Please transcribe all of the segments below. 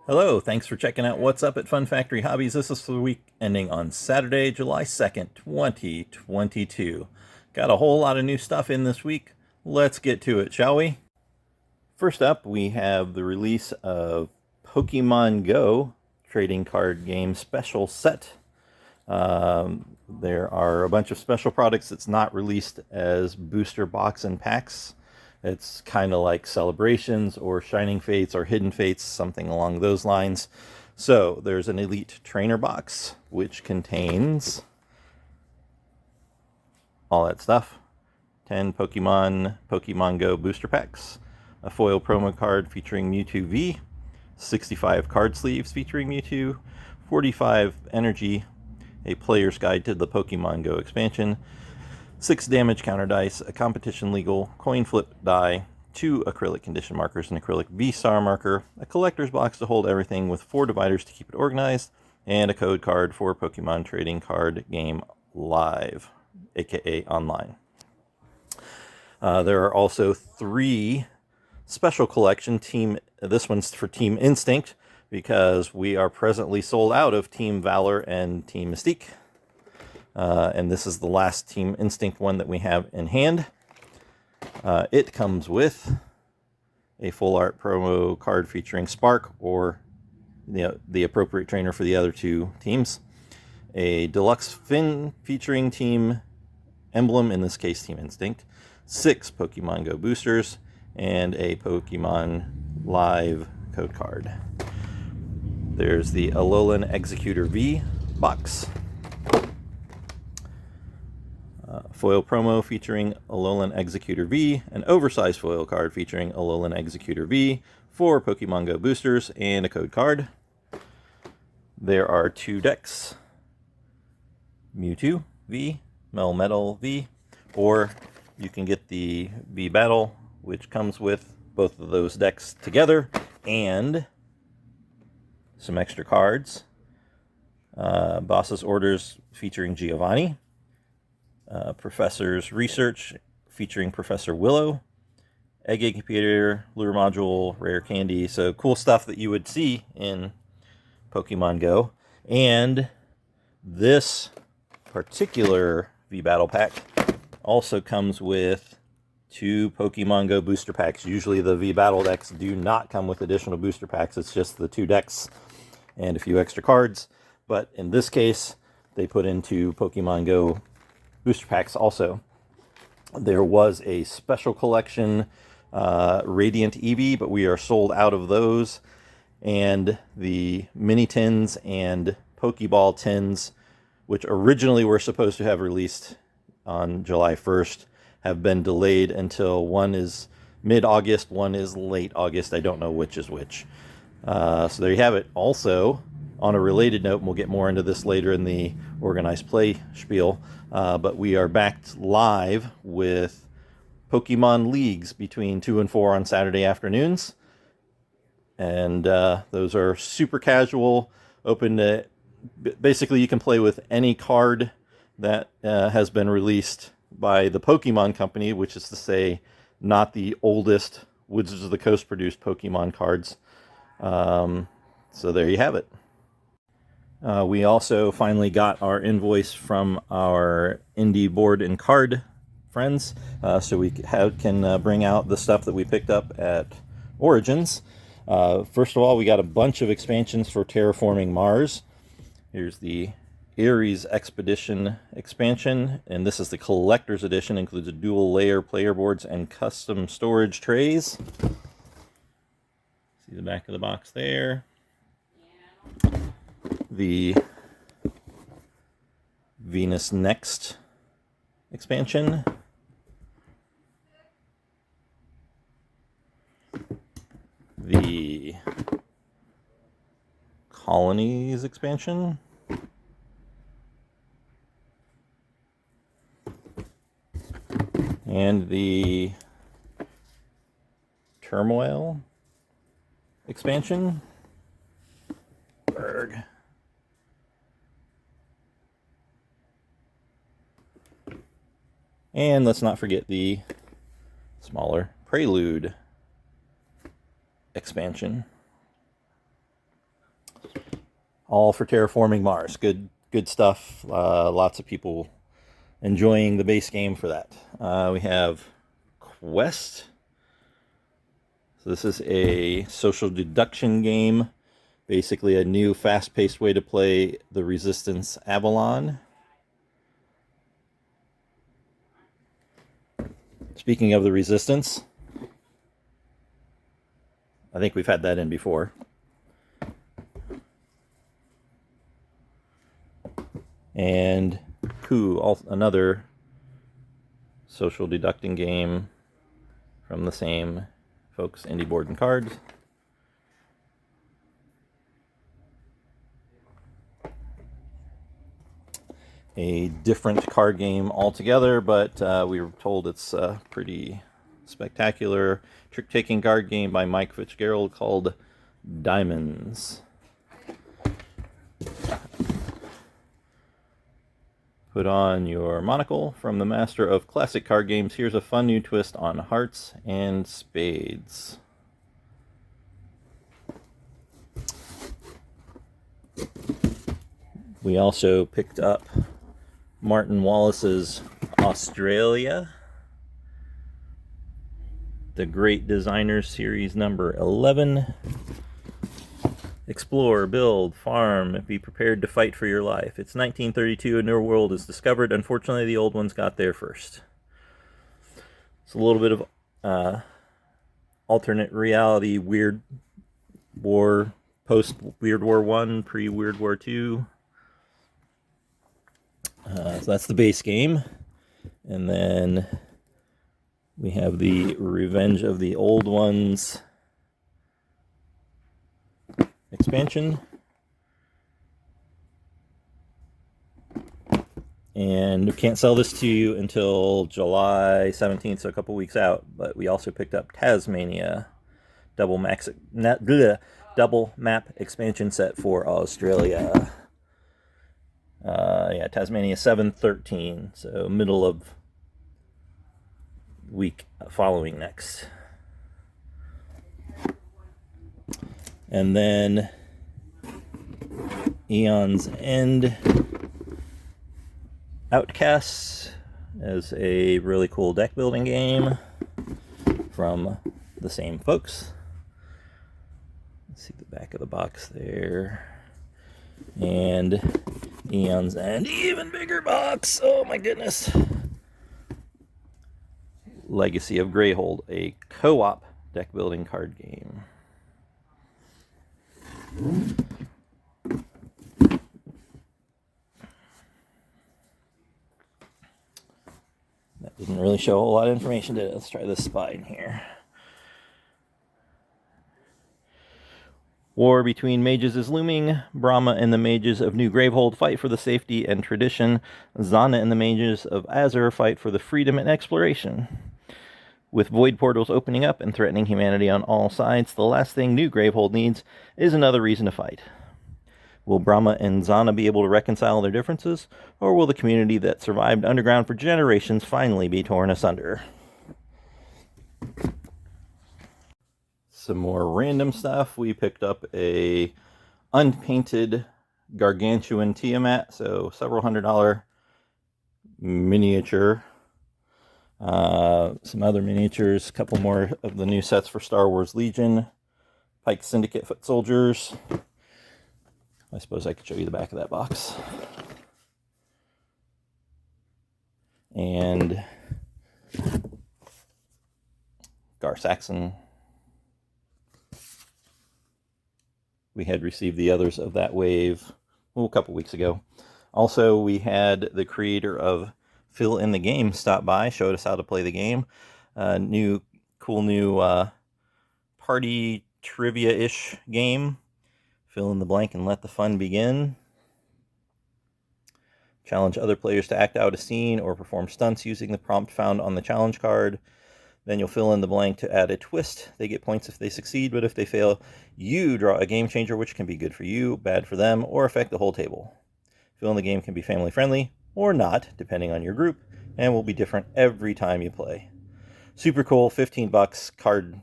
Hello, thanks for checking out What's Up at Fun Factory Hobbies. This is for the week ending on Saturday, July 2nd, 2022. Got a whole lot of new stuff in this week. Let's get to it, shall we? First up, we have the release of Pokemon Go trading card game special set. There are a bunch of special products that's not released as booster box and packs. It's kind of like Celebrations or Shining Fates or Hidden Fates, something along those lines. So there's an Elite Trainer box, which contains all that stuff. 10 Pokemon Go booster packs, a foil promo card featuring Mewtwo V, 65 card sleeves featuring Mewtwo, 45 energy, a player's guide to the Pokemon Go expansion, 6 damage counter dice, a competition legal coin flip die, 2 acrylic condition markers, an acrylic V-Star marker, a collector's box to hold everything with 4 dividers to keep it organized, and a code card for Pokemon Trading Card Game Live, aka online. There are also 3 special collection team. This one's for Team Instinct because we are presently sold out of Team Valor and Team Mystique. And this is the last Team Instinct one that we have in hand. It comes with a full art promo card featuring Spark or the appropriate trainer for the other 2 teams. A deluxe fin featuring Team Emblem, in this case Team Instinct. 6 Pokemon Go boosters and a Pokemon Live code card. There's the Alolan Executor V box. Foil promo featuring Alolan Executor V, an oversized foil card featuring Alolan Executor V, 4 Pokemon Go boosters, and a code card. There are 2 decks, Mewtwo V, Melmetal V, or you can get the V Battle, which comes with both of those decks together, and some extra cards. Boss's Orders featuring Giovanni. Professor's Research featuring Professor Willow, Egg Incubator, Lure Module, Rare Candy. So cool stuff that you would see in Pokemon Go. And this particular V-Battle pack also comes with 2 Pokemon Go booster packs. Usually the V-Battle decks do not come with additional booster packs. It's just the 2 decks and a few extra cards. But in this case, they put in 2 Pokemon Go booster packs also. There was a special collection Radiant Eevee, but we are sold out of those. And the mini tins and Pokeball tins, which originally were supposed to have released on July 1st, have been delayed until one is mid-August, one is late August. I don't know which is which. So there you have it. Also, on a related note, and we'll get more into this later in the organized play spiel, but we are back live with Pokemon Leagues between 2 and 4 on Saturday afternoons. And those are super casual, open to... Basically, you can play with any card that has been released by the Pokemon Company, which is to say, not the oldest Wizards of the Coast produced Pokemon cards. So there you have it. We also finally got our invoice from our indie board and card friends, so we can bring out the stuff that we picked up at Origins. First of all, we got a bunch of expansions for Terraforming Mars. Here's the Ares Expedition expansion, and this is the collector's edition. Includes a dual layer player boards and custom storage trays. See the back of the box there. The Venus Next expansion. The Colonies expansion. And the Turmoil expansion. Berg. And let's not forget the smaller Prelude expansion. all for terraforming Mars. Good stuff. Lots of people enjoying the base game for that. We have Quest. So this is a social deduction game. Basically a new fast-paced way to play the Resistance Avalon. Speaking of the Resistance, I think we've had that in before. And Coup, another social deducting game from the same folks, Indie Board and Cards. A different card game altogether, but we were told it's a pretty spectacular trick-taking card game by Mike Fitzgerald called Diamonds. Put on your monocle. From the master of classic card games, here's a fun new twist on hearts and spades. We also picked up Martin Wallace's Australia, the Great Designers Series number 11. Explore, build, farm, be prepared to fight for your life. It's 1932, a new world is discovered. Unfortunately, the old ones got there first. It's a little bit of alternate reality, Weird War, post-Weird War 1, pre-Weird War 2. So that's the base game. And then we have the Revenge of the Old Ones expansion. And we can't sell this to you until July 17th, so a couple weeks out. But we also picked up Tasmania double map expansion set for Australia. Tasmania 7/13, so middle of week following next. And then Eon's End Outcasts as a really cool deck building game from the same folks. Let's see the back of the box there. And Eon's End, even bigger box. Oh my goodness. Legacy of Greyhold, a co-op deck building card game. That didn't really show a whole lot of information, did it? Let's try this spine here. War between mages is looming. Brahma and the mages of New Gravehold fight for the safety and tradition. Zana and the mages of Azur fight for the freedom and exploration. With void portals opening up and threatening humanity on all sides, the last thing New Gravehold needs is another reason to fight. Will Brahma and Zana be able to reconcile their differences, or will the community that survived underground for generations finally be torn asunder? Some more random stuff. We picked up a unpainted gargantuan Tiamat, so several $100 miniature. Some other miniatures, a couple more of the new sets for Star Wars Legion, Pike Syndicate Foot Soldiers. I suppose I could show you the back of that box. And Gar Saxon. We had received the others of that wave a couple weeks ago. Also, we had the creator of Fill in the Game stop by, showed us how to play the game. Cool new party trivia-ish game. Fill in the blank and let the fun begin. Challenge other players to act out a scene or perform stunts using the prompt found on the challenge card. Then you'll fill in the blank to add a twist. They get points if they succeed, but if they fail, you draw a game changer, which can be good for you, bad for them, or affect the whole table. Fill in the Game can be family friendly or not, depending on your group, and will be different every time you play. Super cool, $15 card,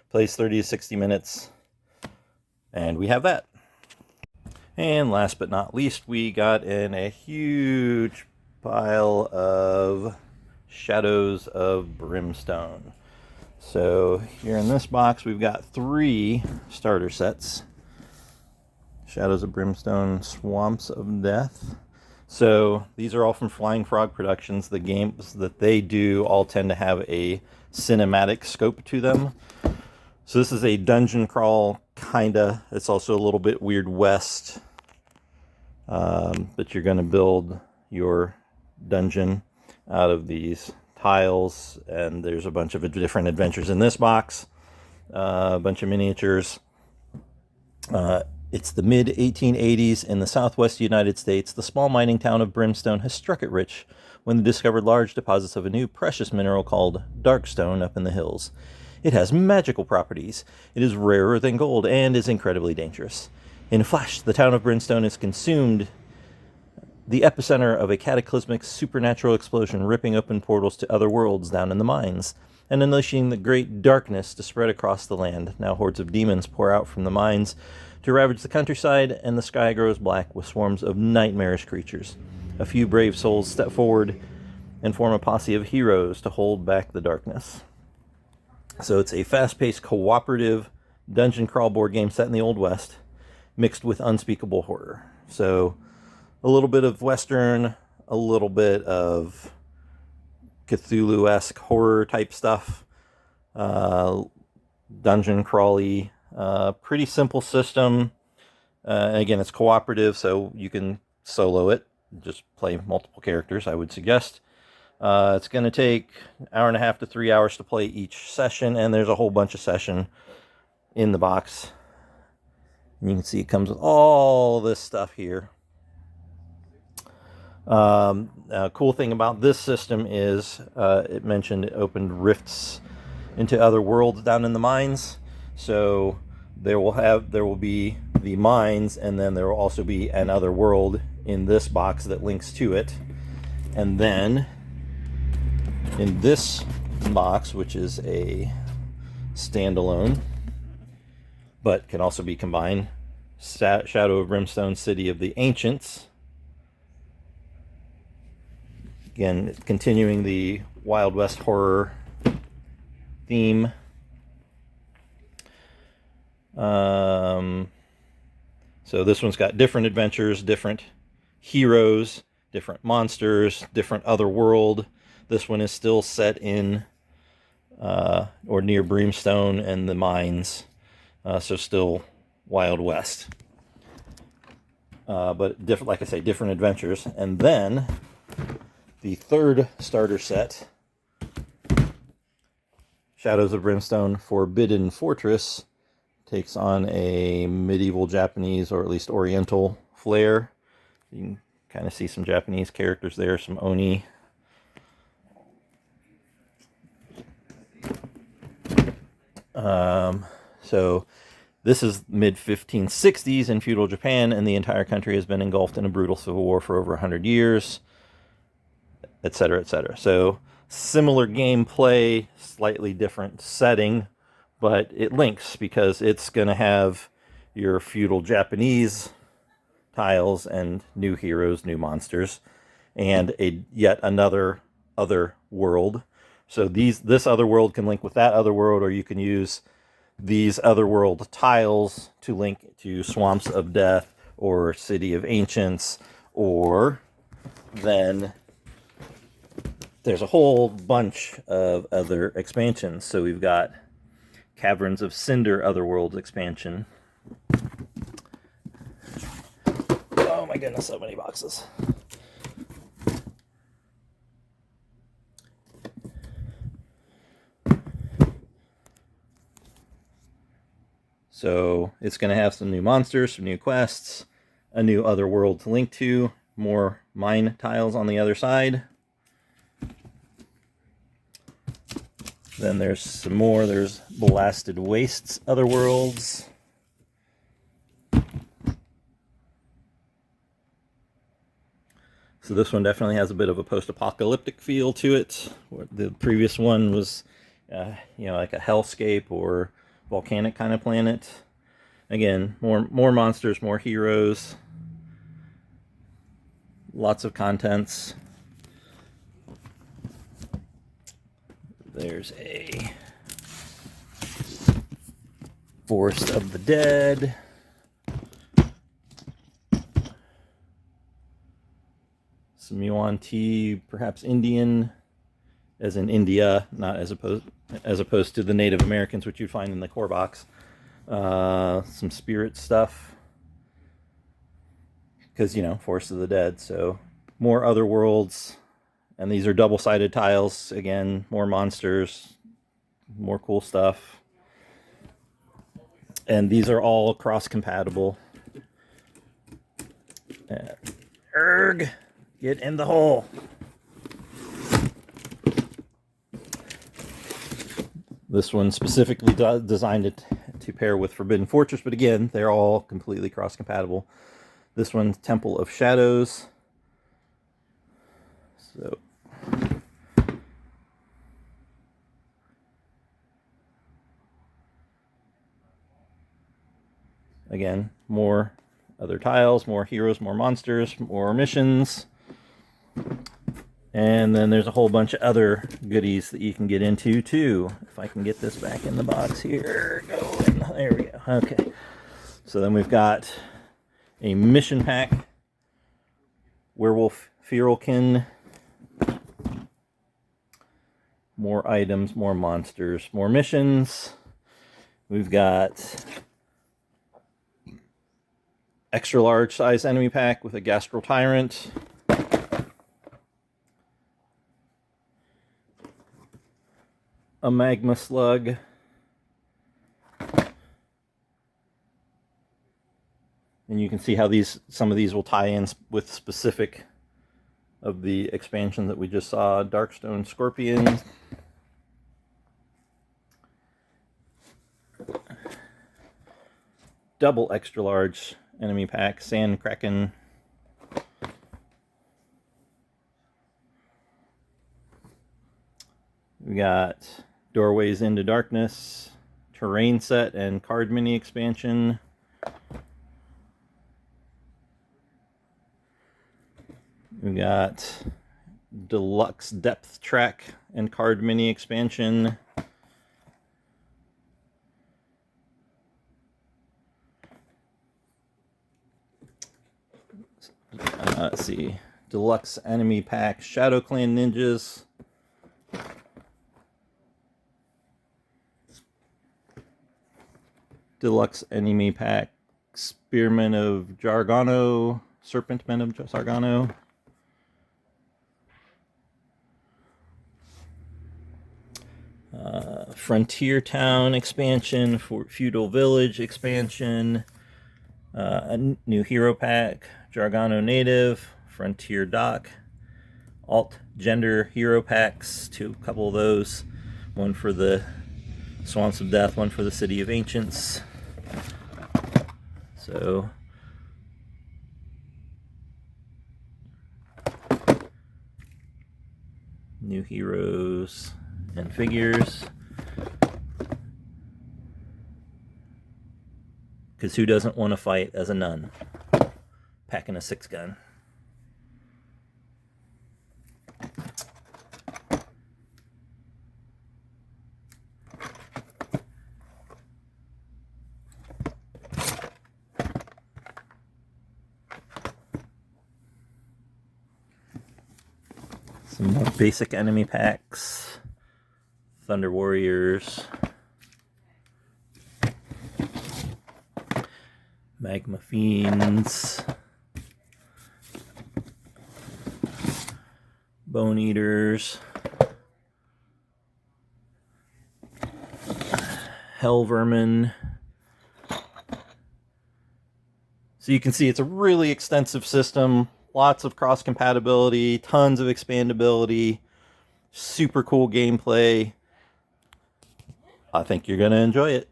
plays 30 to 60 minutes, and we have that. And last but not least, we got in a huge pile of Shadows of Brimstone. So here in this box, we've got 3 starter sets. Shadows of Brimstone, Swamps of Death. So these are all from Flying Frog Productions. The games that they do all tend to have a cinematic scope to them. So this is a dungeon crawl, kinda. It's also a little bit Weird West. But you're going to build your dungeon out of these tiles, and there's a bunch of different adventures in this box. A bunch of miniatures. It's the mid-1880s in the southwest United States. The small mining town of Brimstone has struck it rich when they discovered large deposits of a new precious mineral called darkstone up in the hills. It has magical properties. It is rarer than gold and is incredibly dangerous. In a flash, the town of Brimstone is consumed, the epicenter of a cataclysmic supernatural explosion ripping open portals to other worlds down in the mines, and unleashing the great darkness to spread across the land. Now hordes of demons pour out from the mines to ravage the countryside, and the sky grows black with swarms of nightmarish creatures. A few brave souls step forward and form a posse of heroes to hold back the darkness. So it's a fast-paced, cooperative dungeon crawl board game set in the Old West, mixed with unspeakable horror. So a little bit of Western, a little bit of Cthulhu-esque horror type stuff, dungeon crawly, pretty simple system. Again, it's cooperative, so you can solo it, just play multiple characters, I would suggest. It's going to take 1.5 to 3 hours to play each session, and there's a whole bunch of session in the box. And you can see it comes with all this stuff here. Cool thing about this system is it mentioned it opened rifts into other worlds down in the mines. So there will be the mines, and then there will also be another world in this box that links to it. And then in this box, which is a standalone, but can also be combined, Shadow of Brimstone, City of the Ancients. Again, continuing the Wild West horror theme. So this one's got different adventures, different heroes, different monsters, different other world. This one is still set in or near Brimstone and the mines, so still Wild West. But different, like I say, different adventures. And then the third starter set, Shadows of Brimstone Forbidden Fortress, takes on a medieval Japanese, or at least Oriental flair. You can kind of see some Japanese characters there, some Oni. So this is mid-1560s in feudal Japan, and the entire country has been engulfed in a brutal civil war for over 100 years, etc., etc. So similar gameplay, slightly different setting, but it links because it's going to have your feudal Japanese tiles and new heroes, new monsters, and yet another other world. So this other world can link with that other world, or you can use these other world tiles to link to Swamps of Death or City of Ancients, or then there's a whole bunch of other expansions. So we've got Caverns of Cinder Otherworlds expansion. Oh my goodness, so many boxes. So it's going to have some new monsters, some new quests, a new other world to link to, more mine tiles on the other side. Then there's some more. There's Blasted Wastes Otherworlds. So this one definitely has a bit of a post-apocalyptic feel to it. The previous one was, like a hellscape or volcanic kind of planet. Again, more monsters, more heroes. Lots of contents. There's a Forest of the Dead. Some Yuan tea, perhaps Indian, as in India, not as opposed to the Native Americans, which you'd find in the core box. Some spirit stuff, because, you know, Forest of the Dead. So more other worlds, and these are double-sided tiles. Again, more monsters, more cool stuff. And these are all cross-compatible. Erg, get in the hole. This one specifically designed to pair with Forbidden Fortress, but again, they're all completely cross-compatible. This one's Temple of Shadows. So again, more other tiles, more heroes, more monsters, more missions. And then there's a whole bunch of other goodies that you can get into too. If I can get this back in the box here. There we go. Okay. So then we've got a mission pack. Werewolf Fearlkin. More items, more monsters, more missions. We've got extra large size enemy pack with a Gastral Tyrant. A Magma Slug. And you can see how some of these will tie in with specific of the expansion that we just saw. Darkstone Scorpion. Double extra large enemy pack, Sand Kraken. We got Doorways into Darkness, Terrain Set, and Card Mini expansion. We got Deluxe Depth Track and Card Mini expansion. Let's see. Deluxe Enemy Pack, Shadow Clan Ninjas. Deluxe Enemy Pack, Spearmen of Jargano, Serpentmen of Jargano. Frontier Town expansion, for Feudal Village expansion, a new hero pack, Jargano Native, Frontier Dock, Alt Gender hero packs, a couple of those, one for the Swamps of Death, one for the City of Ancients. So new heroes and figures. Because who doesn't want to fight as a nun? Packing a 6-gun. Some more basic enemy packs. Thunder Warriors. Magma Fiends. Bone Eaters. Hell Vermin. So you can see it's a really extensive system. Lots of cross compatibility, tons of expandability, super cool gameplay. I think you're going to enjoy it.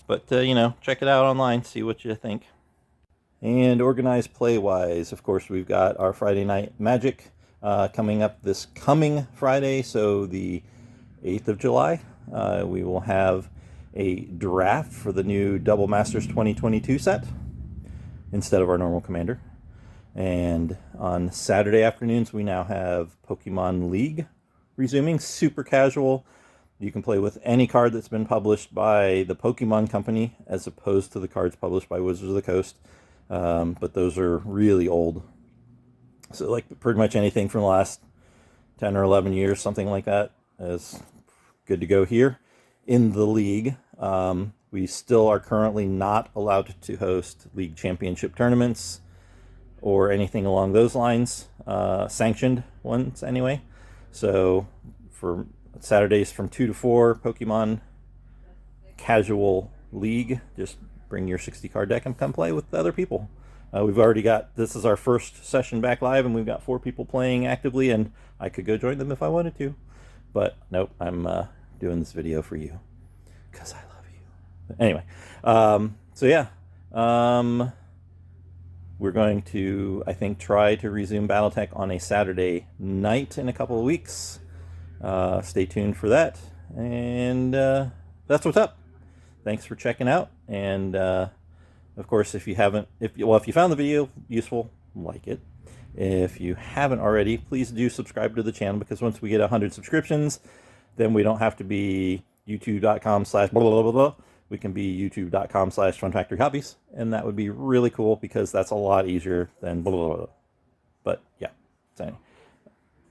But, you know, check it out online, see what you think. And organized play-wise, of course, we've got our Friday Night Magic coming up this coming Friday, so the 8th of July. We will have a draft for the new Double Masters 2022 set instead of our normal Commander. And on Saturday afternoons, we now have Pokemon League resuming, super casual. You can play with any card that's been published by the Pokemon Company as opposed to the cards published by Wizards of the Coast. But those are really old. So like pretty much anything from the last 10 or 11 years, something like that, is good to go here. In the league, we still are currently not allowed to host league championship tournaments or anything along those lines, sanctioned ones anyway. So for Saturdays from 2 to 4, Pokemon casual league, just bring your 60 card deck and come play with other people. We've already got, this is our first session back live, and we've got 4 people playing actively, and I could go join them if I wanted to. But nope, I'm doing this video for you because I love you. Anyway, so yeah, we're going to, I think, try to resume Battletech on a Saturday night in a couple of weeks. Stay tuned for that. And that's what's up. Thanks for checking out. And of course, if you haven't, if you found the video useful, like it. If you haven't already, please do subscribe to the channel, because once we get 100 subscriptions, then we don't have to be youtube.com/blah, blah, blah, blah. We can be youtube.com/funfactoryhobbies, and that would be really cool, because that's a lot easier than blah, blah, blah. But yeah, so anyway,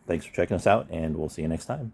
thanks for checking us out, and we'll see you next time.